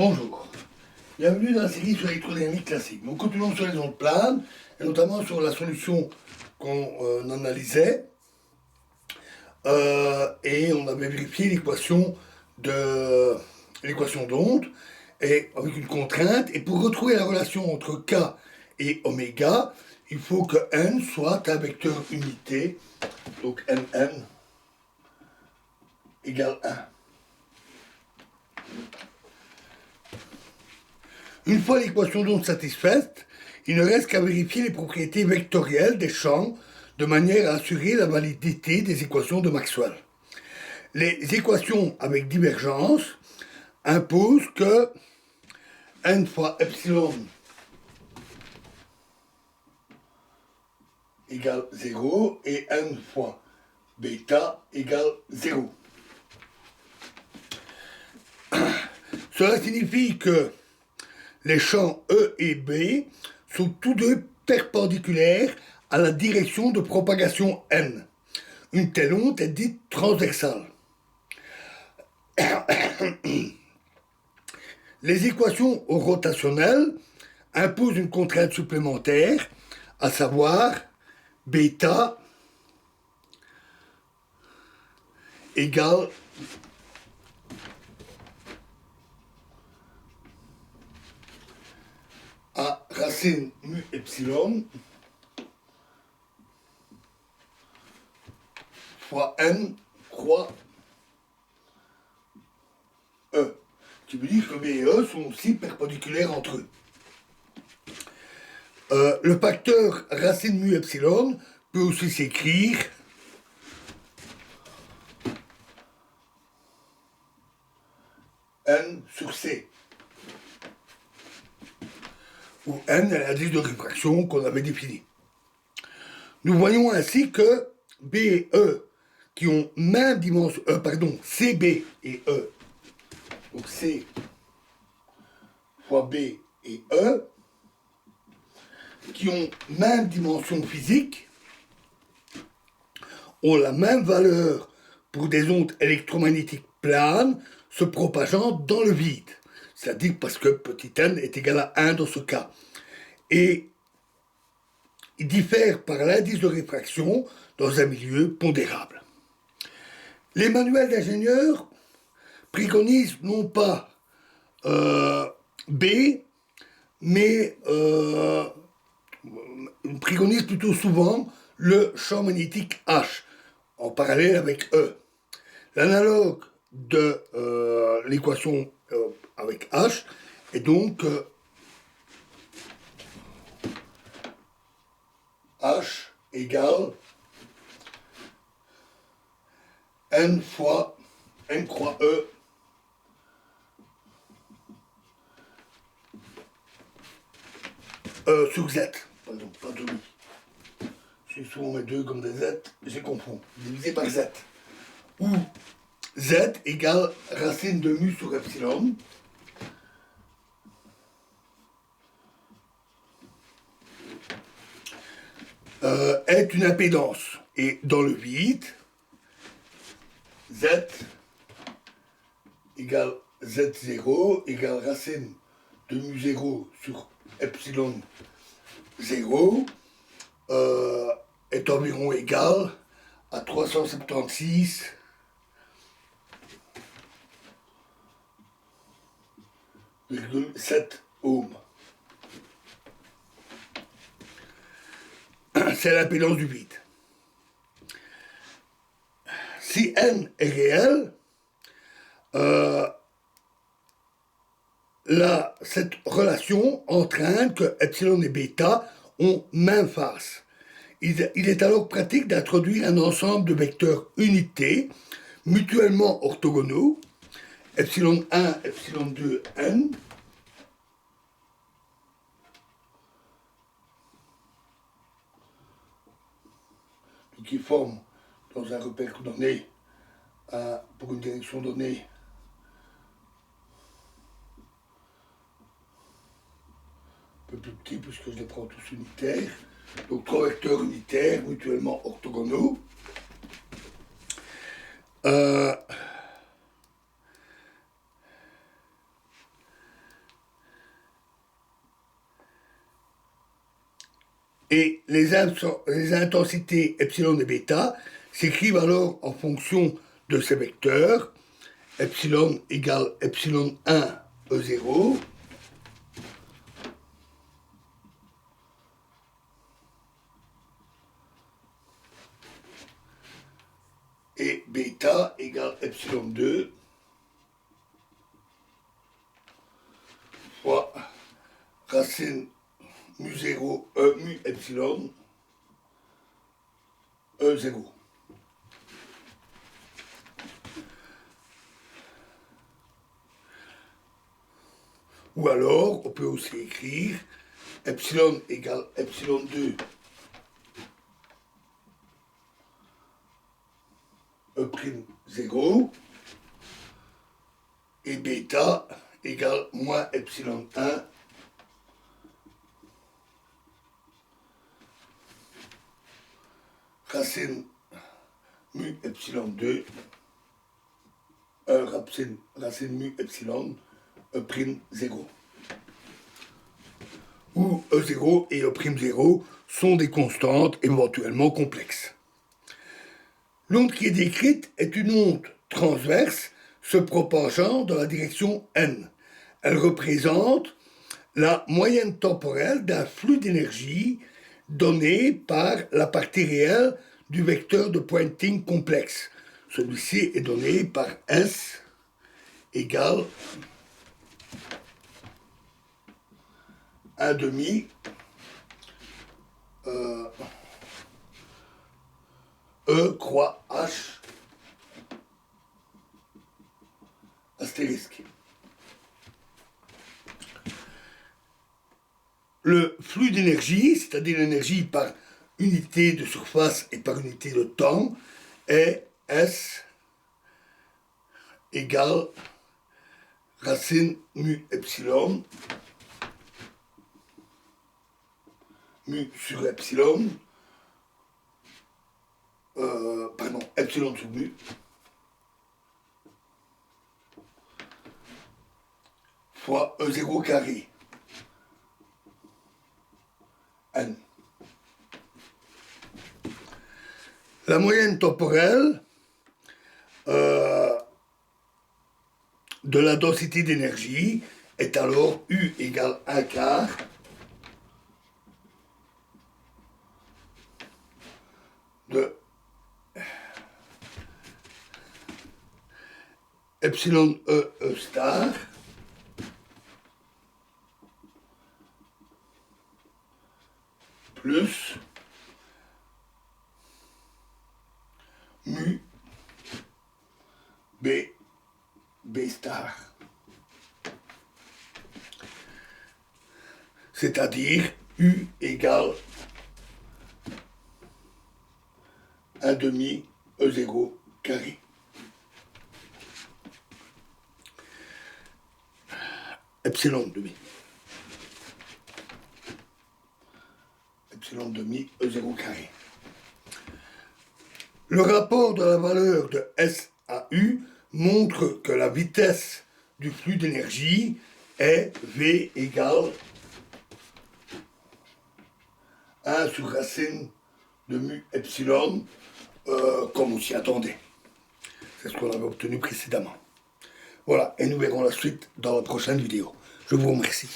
Bonjour, bienvenue dans la série sur l'électrodynamique classique. Nous continuons sur les ondes planes, et notamment sur la solution qu'on analysait, et on avait vérifié l'équation d'onde, et avec une contrainte, et pour retrouver la relation entre K et oméga, il faut que n soit un vecteur unité, donc Mn égale 1. Une fois l'équation d'onde satisfaite, il ne reste qu'à vérifier les propriétés vectorielles des champs de manière à assurer la validité des équations de Maxwell. Les équations avec divergence imposent que n fois epsilon égale 0 et n fois bêta égale 0. Cela signifie que les champs E et B sont tous deux perpendiculaires à la direction de propagation n. Une telle onde est dite transversale. Les équations rotationnelles imposent une contrainte supplémentaire, à savoir bêta égale à racine mu epsilon fois n croix E. Qui veut dire que B et E sont aussi perpendiculaires entre eux. Le facteur racine mu epsilon peut aussi s'écrire n sur C, où n est l'indice de réfraction qu'on avait défini. Nous voyons ainsi que B et E, qui ont même dimension, CB et E, donc C fois B et E, qui ont même dimension physique, ont la même valeur pour des ondes électromagnétiques planes se propageant dans le vide. C'est-à-dire parce que petit n est égal à 1 dans ce cas. Et ils diffèrent par l'indice de réfraction dans un milieu pondérable. Les manuels d'ingénieurs préconisent non pas B, mais préconisent plutôt souvent le champ magnétique H, en parallèle avec E. L'analogue de l'équation avec H est donc H égale n fois n croix E sur Z. Pardon, pas de oui. Je souvent mes deux comme des Z, je confonds. Divisé par Z. Où Z égale racine de mu sur epsilon. Est une impédance. Et dans le vide, Z égale Z0 égale racine de mu 0 sur epsilon 0 est environ égal à 376,7 ohms. C'est l'impédance du vide. Si n est réel, cette relation entraîne que epsilon et bêta ont même face. Il est alors pratique d'introduire un ensemble de vecteurs unités mutuellement orthogonaux, epsilon 1, epsilon 2, n, qui forment dans un repère donné, pour une direction donnée, un peu plus petit puisque je les prends tous unitaires, donc trois vecteurs unitaires mutuellement orthogonaux. Et les intensités epsilon et bêta s'écrivent alors en fonction de ces vecteurs. Epsilon égale epsilon 1 E0. Et bêta égale epsilon 2 fois racine mu 0 mu epsilon E0. Ou alors, on peut aussi écrire epsilon égale epsilon 2 E'0 et bêta égale moins epsilon 1 racine mu epsilon 2 racine mu epsilon E'0. Où E0 et E'0 sont des constantes éventuellement complexes. L'onde qui est décrite est une onde transverse se propageant dans la direction n. Elle représente la moyenne temporelle d'un flux d'énergie donné par la partie réelle du vecteur de Poynting complexe. Celui-ci est donné par S égale 1 demi E croix H astérisque. Le flux d'énergie, c'est-à-dire l'énergie par unité de surface et par unité de temps, est S égale racine mu epsilon mu sur epsilon, epsilon sur mu, fois E0 carré, n. La moyenne temporelle de la densité d'énergie est alors U égale 1 quart de epsilon E star plus mu B star. C'est-à-dire U égale 1 demi E0 carré. Epsilon demi. Epsilon demi E0 carré. Le rapport de la valeur de S à U montre que la vitesse du flux d'énergie est V égale 1 sur racine de mu epsilon, comme on s'y attendait. C'est ce qu'on avait obtenu précédemment. Voilà, et nous verrons la suite dans la prochaine vidéo. Je vous remercie.